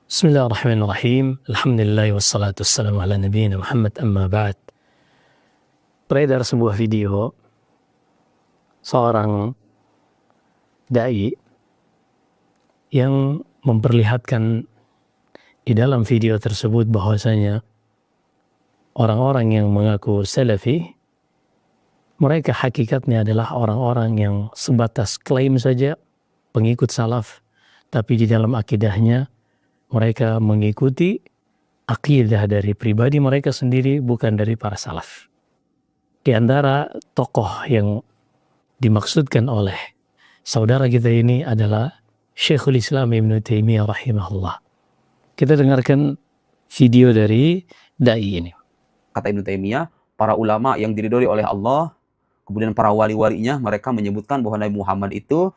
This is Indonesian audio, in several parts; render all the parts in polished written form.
Bismillahirrahmanirrahim. Alhamdulillah wassalatu wassalamu ala nabiyina Muhammad amma ba'd. Beredar sebuah video seorang dai yang memperlihatkan di dalam video tersebut bahwasanya orang-orang yang mengaku salafi, mereka hakikatnya adalah orang-orang yang sebatas klaim saja pengikut salaf, tapi di dalam akidahnya mereka mengikuti akidah dari pribadi mereka sendiri, bukan dari para salaf. Di antara tokoh yang dimaksudkan oleh saudara kita ini adalah Syekhul Islam Ibnu Taimiyah rahimahullah. Kita dengarkan video dari dai ini. Kata Ibnu Taimiyah, para ulama yang diridhoi oleh Allah, kemudian para wali-walinya, mereka menyebutkan bahwa Nabi Muhammad itu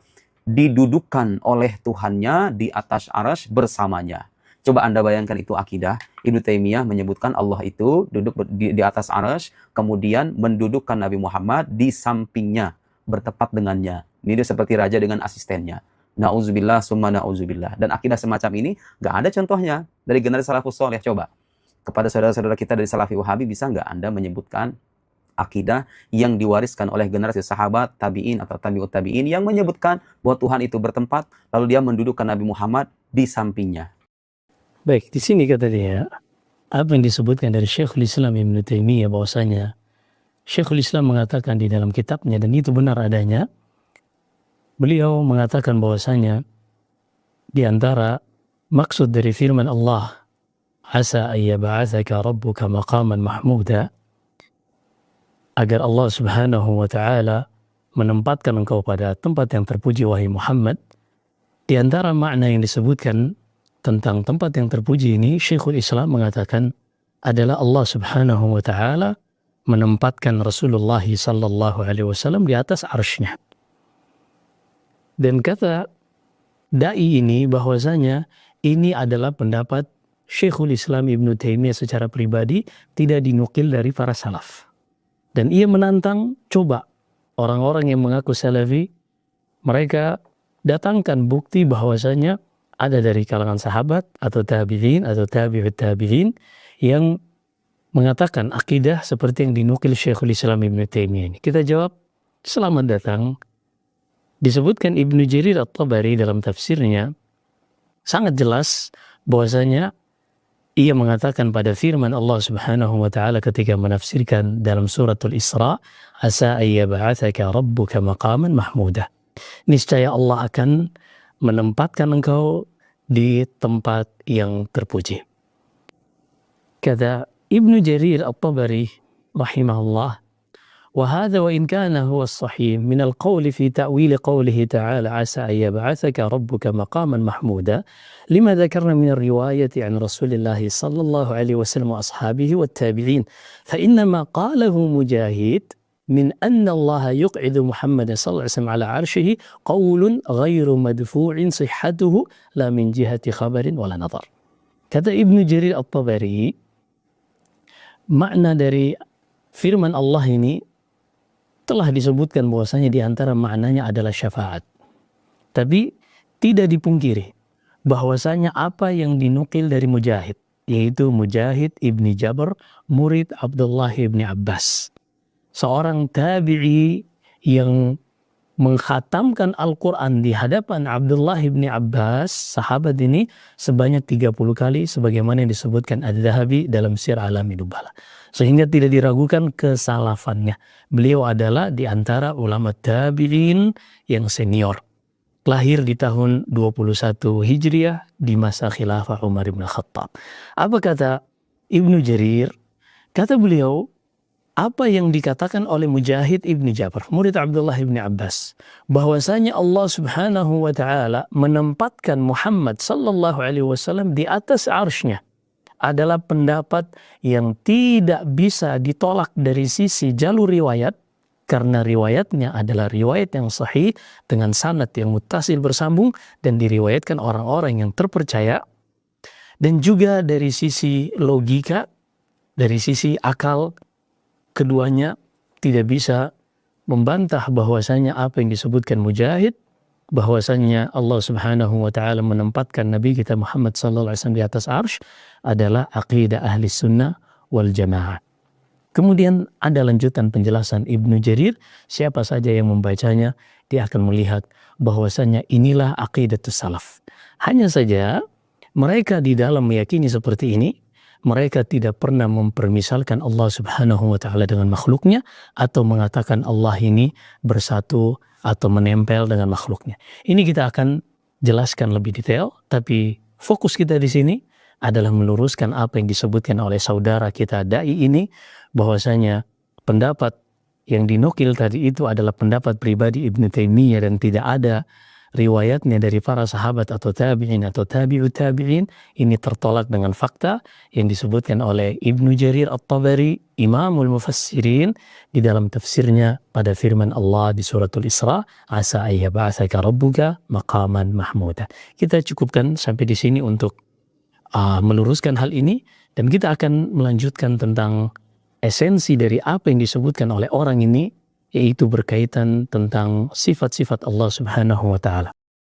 didudukkan oleh Tuhannya di atas arsy bersamanya. Coba Anda bayangkan itu akidah. Ibnu Taimiyah menyebutkan Allah itu duduk di atas arsy, kemudian mendudukkan Nabi Muhammad di sampingnya, bertepat dengannya. Ini dia seperti raja dengan asistennya. Na'udzubillah summa na'udzubillah. Dan akidah semacam ini nggak ada contohnya dari generasi salafus saleh. Coba kepada saudara-saudara kita dari Salafi Wahabi, bisa nggak Anda menyebutkan akidah yang diwariskan oleh generasi sahabat, tabi'in atau tabi'ut tabi'in yang menyebutkan bahwa Tuhan itu bertempat, lalu dia mendudukkan Nabi Muhammad di sampingnya. Baik, di sini kata dia, apa yang disebutkan dari Syekhul Islam Ibnu Taimiyah bahwasanya Syekhul Islam mengatakan di dalam kitabnya, dan itu benar adanya, beliau mengatakan bahwasanya di antara maksud dari firman Allah, asa ayyab'atsaka rabbuka maqaman mahmuda, agar Allah Subhanahu wa ta'ala menempatkan engkau pada tempat yang terpuji wahai Muhammad. Di antara makna yang disebutkan tentang tempat yang terpuji ini, Syekhul Islam mengatakan adalah Allah Subhanahu wa ta'ala menempatkan Rasulullah sallallahu alaihi wasallam di atas arsy-Nya. Dan kata dai ini bahwasanya ini adalah pendapat Syekhul Islam Ibnu Taimiyah secara pribadi, tidak dinukil dari para salaf. Dan ia menantang, coba orang-orang yang mengaku salafi, mereka datangkan bukti bahwasanya ada dari kalangan sahabat atau tabi'in atau tabi'ut tabi'in yang mengatakan akidah seperti yang dinukil Syekhul Islam Ibnu Taimiyah ini. Kita jawab, selamat datang. Disebutkan Ibnu Jarir At-Tabari dalam tafsirnya sangat jelas bahwasanya ia mengatakan pada firman Allah Subhanahu wa ta'ala ketika menafsirkan dalam suratul Isra, asa ayyab'atsaka rabbuka maqaman mahmuda. Niscaya Allah akan menempatkan engkau di tempat yang terpuji. Kata Ibnu Jarir At-Tabari rahimahullah, وهذا وإن كان هو الصحيح من القول في تأويل قوله تعالى عسى أن يبعثك ربك مقاما محمودا لما ذكرنا من الرواية عن رسول الله صلى الله عليه وسلم وأصحابه والتابعين، فإنما قاله مجاهد من أن الله يقعد محمد صلى الله عليه وسلم على عرشه قول غير مدفوع صحته لا من جهة خبر ولا نظر. Kata Ibnu Jarir At-Tabari, makna dari firman Allah ini telah disebutkan bahwasanya di antara maknanya adalah syafaat. Tapi tidak dipungkiri bahwasanya apa yang dinukil dari Mujahid, yaitu Mujahid ibni Jabr, murid Abdullah ibni Abbas, seorang tabi'i yang mengkhatamkan Al-Quran di hadapan Abdullah ibni Abbas, sahabat ini, sebanyak 30 kali sebagaimana yang disebutkan Adz-Dzahabi dalam Syiar A'lamin Nubala. Sehingga tidak diragukan kesalafannya. Beliau adalah di antara ulama tabi'in yang senior. Lahir di tahun 21 Hijriah di masa khilafah Umar bin Khattab. Apa kata Ibnu Jarir? Kata beliau, apa yang dikatakan oleh Mujahid ibni Jabr, murid Abdullah ibni Abbas, bahwasanya Allah Subhanahu wa ta'ala menempatkan Muhammad sallallahu alaihi wasallam di atas arsy-Nya, adalah pendapat yang tidak bisa ditolak dari sisi jalur riwayat, karena riwayatnya adalah riwayat yang sahih dengan sanad yang muttasil bersambung dan diriwayatkan orang-orang yang terpercaya, dan juga dari sisi logika, dari sisi akal, keduanya tidak bisa membantah bahwasanya apa yang disebutkan Mujahid bahwasannya Allah Subhanahu wa taala menempatkan Nabi kita Muhammad sallallahu alaihi wasallam di atas arsy adalah aqidah ahli sunnah wal jamaah. Kemudian ada lanjutan penjelasan Ibnu Jarir, siapa saja yang membacanya dia akan melihat bahwasannya inilah aqidatus salaf. Hanya saja mereka di dalam meyakini seperti ini, mereka tidak pernah mempermisalkan Allah Subhanahu wa taala dengan makhluknya atau mengatakan Allah ini bersatu atau menempel dengan makhluknya. Ini kita akan jelaskan lebih detail, tapi fokus kita di sini adalah meluruskan apa yang disebutkan oleh saudara kita dai ini, bahwasanya pendapat yang dinukil tadi itu adalah pendapat pribadi Ibnu Taimiyah dan tidak ada riwayatnya dari para sahabat atau tabi'in atau tabi'ut tabi'in. Ini tertolak dengan fakta yang disebutkan oleh Ibnu Jarir At-Tabari, Imamul Mufassirin, di dalam tafsirnya pada firman Allah di suratul Isra, asa ayyab'atsaka rabbuka maqaman mahmuda. Kita cukupkan sampai di sini untuk meluruskan hal ini, dan kita akan melanjutkan tentang esensi dari apa yang disebutkan oleh orang ini, yaitu berkaitan tentang sifat-sifat Allah Subhanahu wa taala.